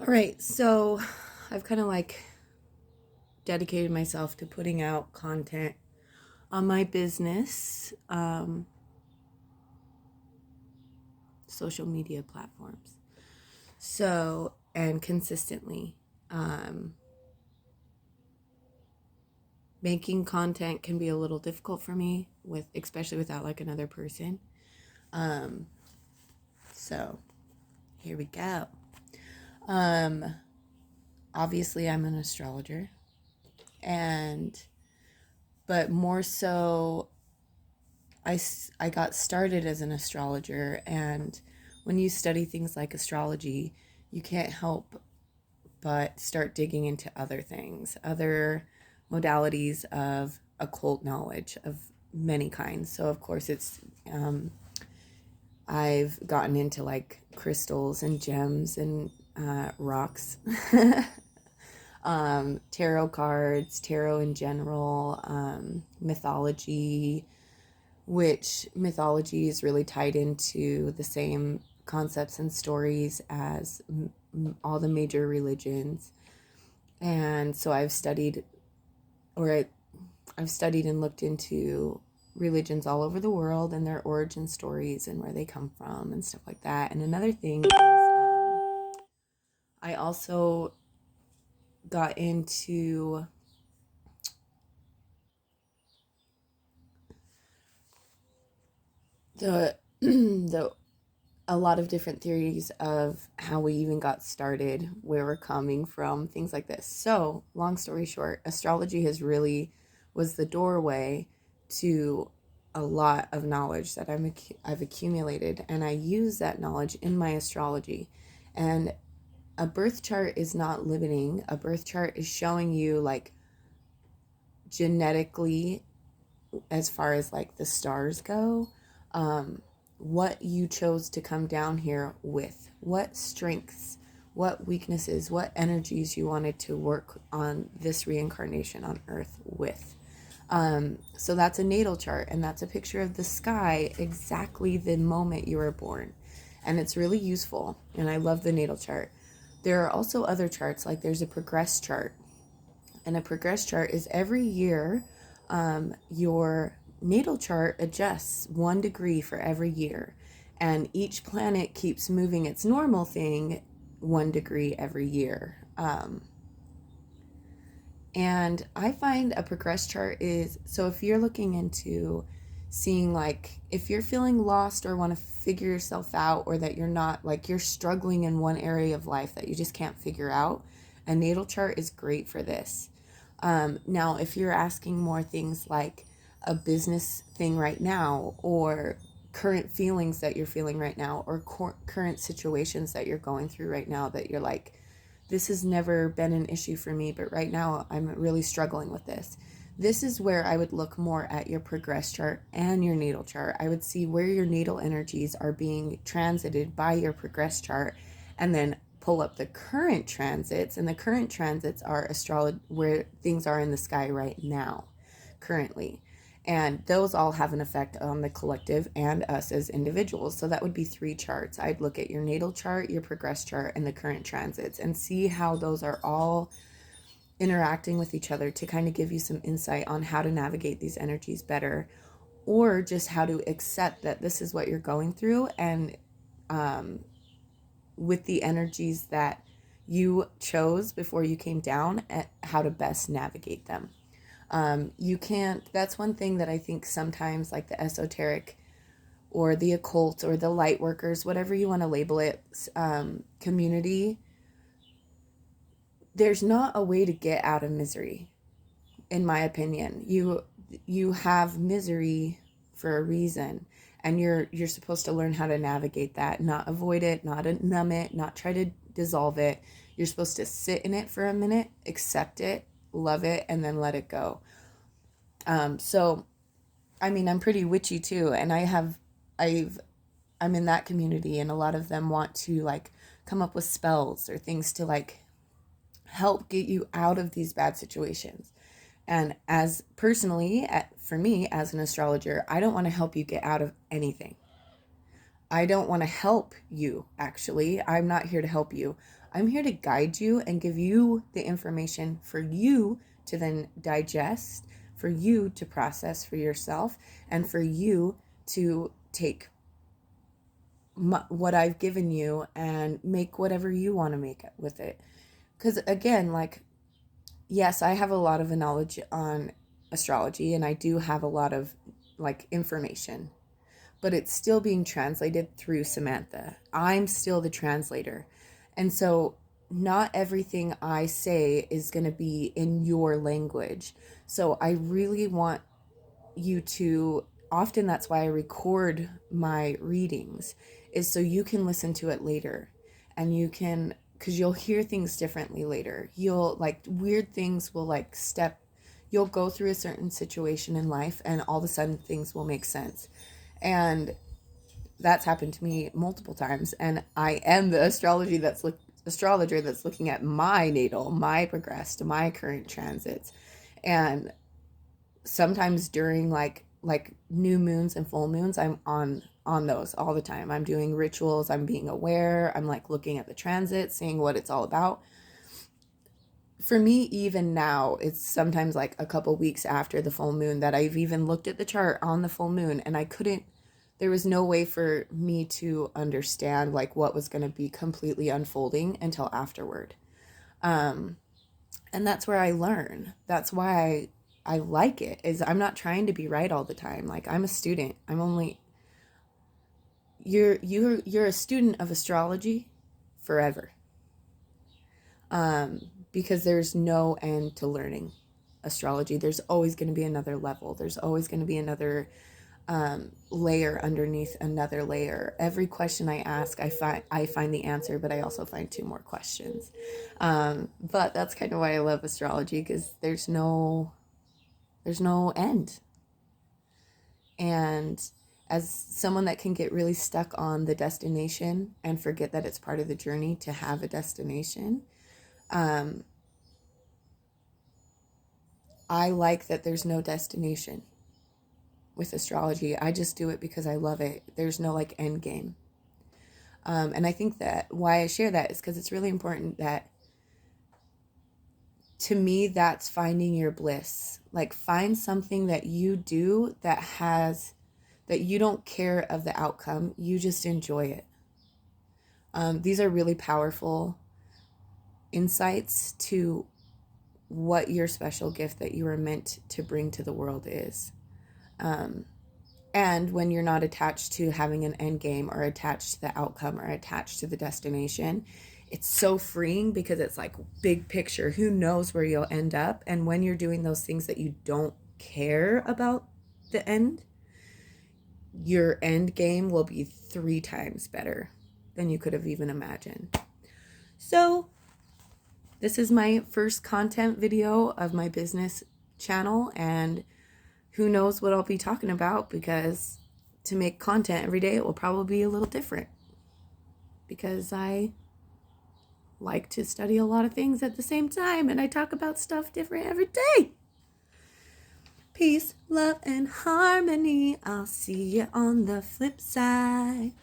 All right, so I've kind of like dedicated myself to putting out content on my business, social media platforms. So, and consistently. Um, Making content can be a little difficult for me with, especially without like another person. Um, so here we go. Um, Obviously I'm an astrologer, and but more so I got started as an astrologer, and when you study things like astrology, you can't help but start digging into other things, other modalities of occult knowledge of many kinds. So, of course, I've gotten into like crystals and gems and rocks, tarot cards, tarot in general, mythology, which mythology is really tied into the same concepts and stories as all the major religions. And so or I've studied and looked into religions all over the world and their origin stories and where they come from and stuff like that. And another thing is, I also got into the the a lot of different theories of how we even got started, where we're coming from, things like this. So, long story short, astrology has really was the doorway to a lot of knowledge that I've accumulated, and I use that knowledge in my astrology. And a birth chart is not limiting. A birth chart is showing you like genetically, as far as like the stars go, what you chose to come down here with, what strengths, what weaknesses, what energies you wanted to work on this reincarnation on earth with. So that's a natal chart, and that's a picture of the sky exactly the moment you were born. And it's really useful, and I love the natal chart. There are also other charts, like there's a progress chart. And a progress chart is every year, your natal chart adjusts 1 degree for every year. And each planet keeps moving its normal thing 1 degree every year. And I find a progress chart is so if you're looking into seeing, like, if you're feeling lost or want to figure yourself out, or that you're not, like, you're struggling in one area of life that you just can't figure out, a natal chart is great for this. Now, if you're asking more things like a business thing right now, or current feelings that you're feeling right now, or current situations that you're going through right now that you're like, this has never been an issue for me, but right now I'm really struggling with this. This is where I would look more at your progress chart and your natal chart. I would see where your natal energies are being transited by your progress chart, and then pull up the current transits. And the current transits are astrology, where things are in the sky right now, currently. And those all have an effect on the collective and us as individuals. So that would be 3 charts. I'd look at your natal chart, your progress chart, and the current transits, and see how those are all interacting with each other to kind of give you some insight on how to navigate these energies better, or just how to accept that this is what you're going through, and with the energies that you chose before you came down, at how to best navigate them. You can't, that's one thing that I think sometimes, like the esoteric or the occult or the light workers, whatever you want to label it, community, there's not a way to get out of misery, in my opinion. You have misery for a reason, and you're supposed to learn how to navigate that, not avoid it, not numb it, not try to dissolve it. You're supposed to sit in it for a minute, accept it, love it, and then let it go. So I mean, I'm pretty witchy too, and I'm in that community, and a lot of them want to like come up with spells or things to like help get you out of these bad situations. And as personally, for me as an astrologer, I don't want to help you get out of anything. I don't want to help you, actually. I'm not here to help you. I'm here to guide you and give you the information for you to then digest, for you to process for yourself, and for you to take what I've given you and make whatever you want to make with it. Because again, like, yes, I have a lot of knowledge on astrology and I do have a lot of like information, but it's still being translated through Samantha. I'm still the translator. And so not everything I say is going to be in your language. So I really want you to, often that's why I record my readings, is so you can listen to it later and you can, because you'll hear things differently later. You'll like weird things will like you'll go through a certain situation in life and all of a sudden things will make sense. And that's happened to me multiple times. And I am the astrologer that's looking at my natal, my progressed, my current transits. And sometimes during like new moons and full moons, I'm on those all the time. I'm doing rituals, I'm being aware, I'm like looking at the transit, seeing what it's all about. For me, even now, it's sometimes like a couple weeks after the full moon that I've even looked at the chart on the full moon and there was no way for me to understand like what was going to be completely unfolding until afterward. And that's where I learn. That's why I like it, is I'm not trying to be right all the time. Like, I'm a student. You're a student of astrology forever. Because there's no end to learning astrology. There's always going to be another level. There's always going to be another layer underneath another layer. Every question I ask, I find the answer, but I also find two more questions. But that's kind of why I love astrology, because there's no end. And as someone that can get really stuck on the destination and forget that it's part of the journey to have a destination, I like that there's no destination with astrology. I just do it because I love it. There's no like end game. And I think that why I share that is because it's really important that, to me, that's finding your bliss. Like, find something that you do that you don't care of the outcome. You just enjoy it. These are really powerful insights to what your special gift that you are meant to bring to the world is. And when you're not attached to having an end game or attached to the outcome or attached to the destination, it's so freeing, because it's like big picture. Who knows where you'll end up? And when you're doing those things that you don't care about the end, your end game will be 3 times better than you could have even imagined. So this is my first content video of my business channel, and who knows what I'll be talking about, because to make content every day, it will probably be a little different, because I like to study a lot of things at the same time, and I talk about stuff different every day. Peace, love, and harmony. I'll see you on the flip side.